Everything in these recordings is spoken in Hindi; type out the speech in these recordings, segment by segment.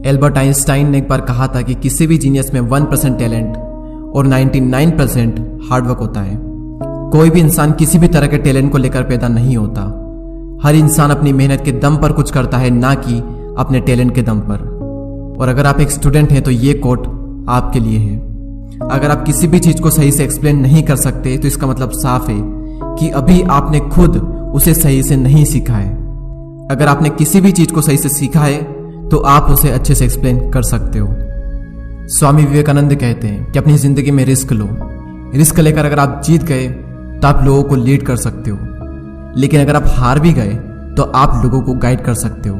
एल्बर्ट आइंस्टाइन ने एक बार कहा था कि किसी भी जीनियस में 1% टैलेंट और 99% हार्डवर्क होता है। कोई भी इंसान किसी भी तरह के टैलेंट को लेकर पैदा नहीं होता। हर इंसान अपनी मेहनत के दम पर कुछ करता है, ना कि अपने टैलेंट के दम पर। और अगर आप एक स्टूडेंट हैं तो ये कोट आपके लिए है। अगर आप किसी भी चीज को सही से एक्सप्लेन नहीं कर सकते तो इसका मतलब साफ है कि अभी आपने खुद उसे सही से नहीं सीखा है। अगर आपने किसी भी चीज को सही से सीखा है तो आप उसे अच्छे से एक्सप्लेन कर सकते हो। स्वामी विवेकानंद कहते हैं कि अपनी जिंदगी में रिस्क लो। रिस्क लेकर अगर आप जीत गए तो आप लोगों को लीड कर सकते हो, लेकिन अगर आप हार भी गए तो आप लोगों को गाइड कर सकते हो।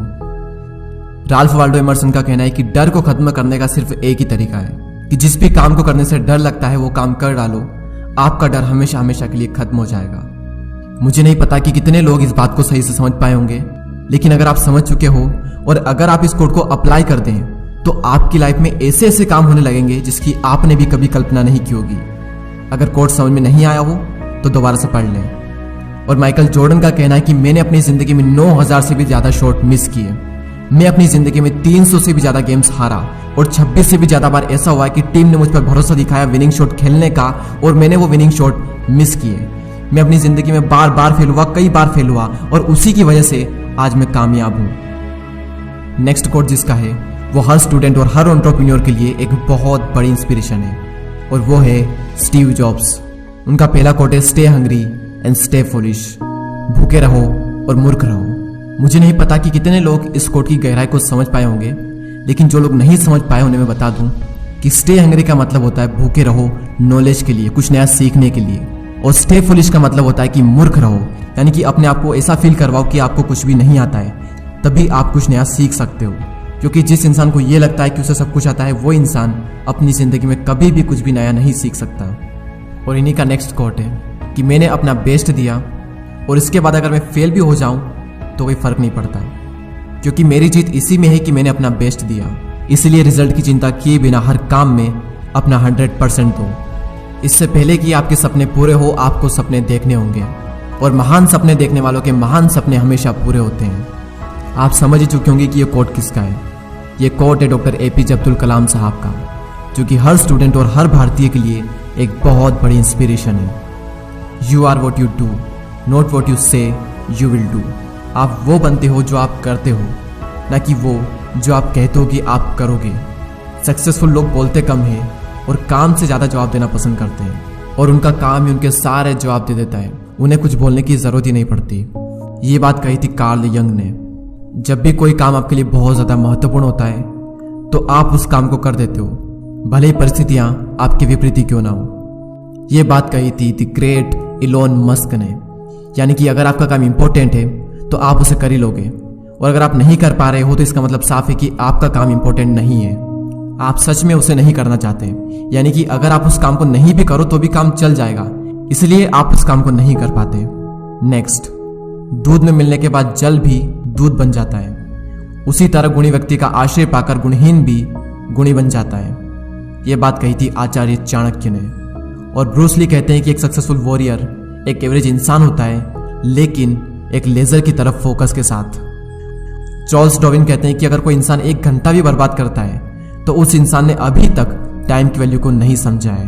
राल्फ वाल्डो एमर्सन का कहना है कि डर को खत्म करने का सिर्फ एक ही तरीका है कि जिस भी काम को करने से डर लगता है वो काम कर डालो, आपका डर हमेशा हमेशा के लिए खत्म हो जाएगा। मुझे नहीं पता कि कितने लोग इस बात को सही से समझ पाए होंगे, लेकिन अगर आप समझ चुके हो और अगर आप इस कोड को अप्लाई कर दें तो आपकी लाइफ में ऐसे ऐसे काम होने लगेंगे जिसकी आपने भी कभी कल्पना नहीं की होगी। अगर कोड समझ में नहीं आया हो तो दोबारा से पढ़ लें। और माइकल जॉर्डन का कहना है कि मैंने अपनी जिंदगी में 9000 से भी ज्यादा शॉट मिस किए। मैं अपनी जिंदगी में 300 से भी ज्यादा गेम्स हारा और 26 से भी ज्यादा बार ऐसा हुआ है कि टीम ने मुझ पर भरोसा दिखाया विनिंग शॉट खेलने का और मैंने वो विनिंग शॉट मिस किए। मैं अपनी जिंदगी में बार बार फेल हुआ, कई बार फेल हुआ और उसी की वजह से आज मैं कामयाब हूं। नेक्स्ट कोट जिसका है वो हर स्टूडेंट और हर एंटरप्रेन्योर के लिए एक बहुत बड़ी इंस्पिरेशन है और वो है स्टीव जॉब्स। उनका पहला कोट है stay hungry and stay foolish. भूखे रहो और मूर्ख रहो। मुझे नहीं पता कि कितने लोग इस कोट की गहराई को समझ पाए होंगे, लेकिन जो लोग नहीं समझ पाए उन्हें मैं बता दूं कि स्टे हंग्री का मतलब होता है भूखे रहो नॉलेज के लिए, कुछ नया सीखने के लिए। और स्टे फुलिश का मतलब होता है कि मूर्ख रहो, यानी कि अपने आप को ऐसा फील करवाओ कि आपको कुछ भी नहीं आता है, तभी आप कुछ नया सीख सकते हो। क्योंकि जिस इंसान को यह लगता है कि उसे सब कुछ आता है वो इंसान अपनी जिंदगी में कभी भी कुछ भी नया नहीं सीख सकता। और इन्हीं का नेक्स्ट कोट है कि मैंने अपना बेस्ट दिया और इसके बाद अगर मैं फेल भी हो जाऊं तो कोई फर्क नहीं पड़ता, क्योंकि मेरी जीत इसी में है कि मैंने अपना बेस्ट दिया। इसलिए रिजल्ट की चिंता किए बिना हर काम में अपना 100% दो। इससे पहले कि आपके सपने पूरे हो आपको सपने देखने होंगे, और महान सपने देखने वालों के महान सपने हमेशा पूरे होते हैं। आप समझ ही चुके होंगे कि ये कोट किसका है। ये कोट है डॉक्टर एपीजे अब्दुल कलाम साहब का, जो कि हर स्टूडेंट और हर भारतीय के लिए एक बहुत बड़ी इंस्पिरेशन है। You are what you do, not what you say you will do. आप वो बनते हो जो आप करते हो, ना कि वो जो आप कहते हो कि आप करोगे। सक्सेसफुल लोग बोलते कम हैं और काम से ज़्यादा जवाब देना पसंद करते हैं, और उनका काम ही उनके सारे जवाब दे देता है। उन्हें कुछ बोलने की ज़रूरत ही नहीं पड़ती। ये बात कही थी कार्ल यंग ने। जब भी कोई काम आपके लिए बहुत ज़्यादा महत्वपूर्ण होता है तो आप उस काम को कर देते हो, भले ही परिस्थितियाँ आपके विपरीत क्यों ना हो। ये बात कही थी द ग्रेट इलोन मस्क ने, यानी कि अगर आपका काम इंपॉर्टेंट है तो आप उसे कर ही लोगे, और अगर आप नहीं कर पा रहे हो तो इसका मतलब साफ है कि आपका काम इंपॉर्टेंट नहीं है। आप सच में उसे नहीं करना चाहते, यानी कि अगर आप उस काम को नहीं भी करो तो भी काम चल जाएगा, इसलिए आप उस काम को नहीं कर पाते। नेक्स्ट, दूध में मिलने के बाद जल भी दूध बन जाता है। उसी तरह गुणी व्यक्ति का आश्रय पाकर गुणहीन भी गुणी बन जाता है। यह बात कही थी आचार्य चाणक्य ने। और ब्रूस ली कहते हैं कि एक सक्सेसफुल वॉरियर एक एवरेज इंसान होता है, लेकिन एक लेजर की तरफ फोकस के साथ। चार्ल्स डार्विन कहते हैं कि अगर कोई इंसान 1 घंटा भी बर्बाद करता है तो उस इंसान ने अभी तक टाइम की वैल्यू को नहीं समझा है।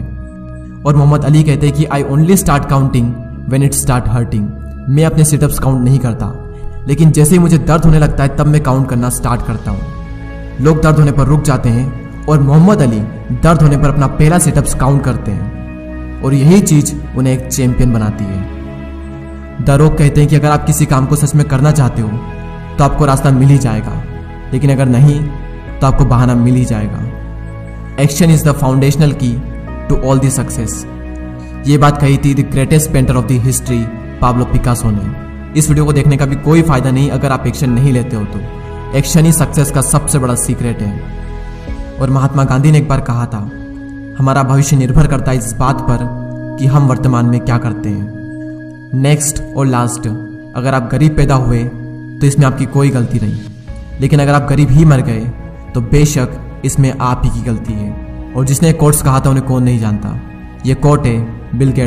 और मोहम्मद अली कहते हैं कि I only start counting when it start hurting. मैं अपने सिटअप्स काउंट नहीं करता, लेकिन जैसे ही मुझे दर्द होने लगता है तब मैं काउंट करना स्टार्ट करता हूँ। लोग दर्द होने पर रुक जाते हैं और मोहम्मद अली दर्द होने पर अपना पहला सिटअप्स काउंट करते हैं, और यही चीज उन्हें एक चैंपियन बनाती है। द रॉक कहते हैं कि अगर आप किसी काम को सच में करना चाहते हो तो आपको रास्ता मिल ही जाएगा, लेकिन अगर नहीं तो आपको बहाना मिल ही जाएगा। एक्शन इज द फाउंडेशनल की टू ऑल दी सक्सेस। ये बात कही थी the greatest painter of the history Pablo Picasso ने। इस वीडियो को देखने का भी कोई फायदा नहीं अगर आप एक्शन नहीं लेते हो तो। एक्शन ही सक्सेस का सबसे बड़ा सीक्रेट है। और महात्मा गांधी ने एक बार कहा था, हमारा भविष्य निर्भर करता है इस बात पर कि हम वर्तमान में क्या करते हैं। नेक्स्ट और लास्ट, अगर आप गरीब पैदा हुए तो इसमें आपकी कोई गलती नहीं, लेकिन अगर आप गरीब ही मर गए तो बेशक इसमें आप ही की गलती है। और जिसने कोट्स कहा था उन्हें कौन नहीं जानता। ये कोट है बिल गेट्स